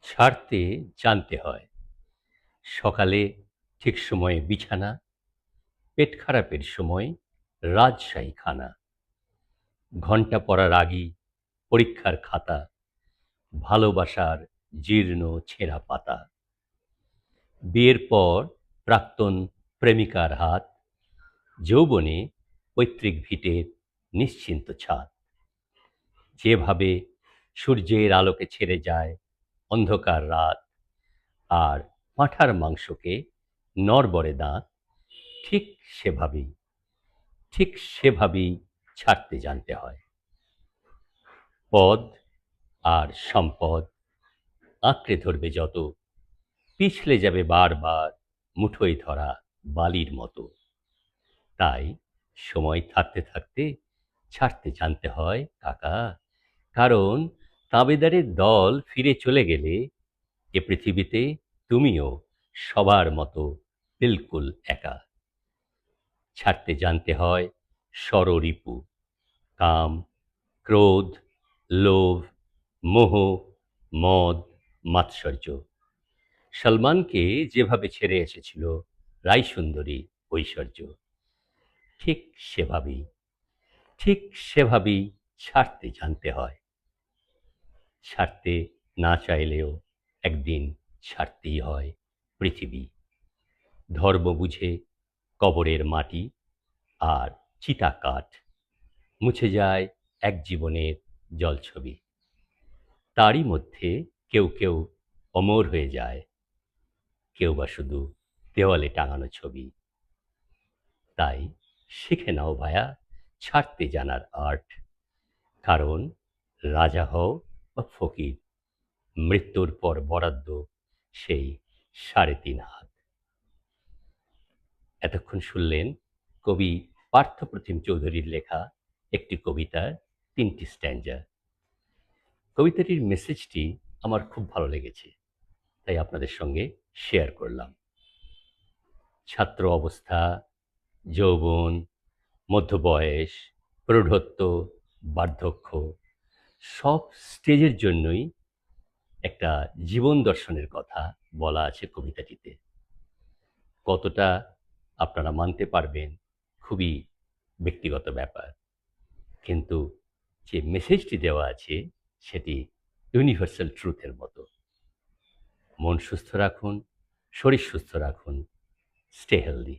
ছাড়তে জানতে হয়। সকালে ঠিক সময়ে বিছানা, পেট খারাপের সময় রাজশাহী খানা, ঘণ্টা পড়ার আগেই পরীক্ষার খাতা, ভালোবাসার জীর্ণ ছেঁড়া পাতা, বিয়ের পর প্রাক্তন প্রেমিকার হাত, যৌবনে পৈতৃক ভিটের নিশ্চিন্ত ছাদ, যেভাবে সূর্যের আলোকে ছেড়ে যায় অন্ধকার রাত, আর পাঁঠার মাংসকে নড়বড়ে দাঁত, ঠিক সেভাবেই ঠিক সেভাবেই ছাড়তে জানতে হয়। পদ আর সম্পদ আঁকড়ে ধরবে যত, পিছলে যাবে বারবার মুঠোয় ধরা বালির মতো। তাই সময় থাকতে থাকতে ছাড়তে জানতে হয় কাকা, কারণ তাবেদারের দল ফিরে চলে গেলে এ পৃথিবীতে তুমিও সবার মতো বিলকুল একা। ছাড়তে জানতে হয় ষড়রিপু, কাম, ক্রোধ, লোভ, মোহ, মদ, মাৎসর্য। সলমানকে যেভাবে ছেড়ে এসেছিল রায়সুন্দরী ঐশ্বর্য, ঠিক সেভাবেই ঠিক সেভাবেই ছাড়তে জানতে হয়। ছাড়তে না চাইলেও একদিন ছাড়তেই হয় পৃথিবী। ধর্ম বুঝে কবরের মাটি আর চিতা কাঠ, মুছে যায় এক জীবনের জলছবি। তারই মধ্যে কেউ কেউ অমর হয়ে যায়, কেউ বা শুধু দেওয়ালে টাঙানো ছবি। তাই শিখে নাও ভায়া ছাড়তে জানার আর্ট, কারণ রাজা হও বা ফকির, মৃত্যুর পর বরাদ্দ সেই ৩.৫ হাত। এতক্ষণ শুনলেন কবি পার্থপ্রতিম চৌধুরীর লেখা একটি কবিতার ৩টি স্ট্যাঞ্জা। কবিতাটির মেসেজটি আমার খুব ভালো লেগেছে, তাই আপনাদের সঙ্গে শেয়ার করলাম। ছাত্র অবস্থা, যৌবন, মধ্যবয়স, প্রৌঢ়ত্ব, বার্ধক্য, সব স্টেজের জন্যই একটা জীবন দর্শনের কথা বলা আছে কবিতাটিতে। কতটা আপনারা মানতে পারবেন খুবই ব্যক্তিগত ব্যাপার, কিন্তু যে মেসেজটি দেওয়া আছে সেটি ইউনিভার্সাল ট্রুথের মতো। মন সুস্থ রাখুন, শরীর সুস্থ রাখুন, স্টে হেলদি।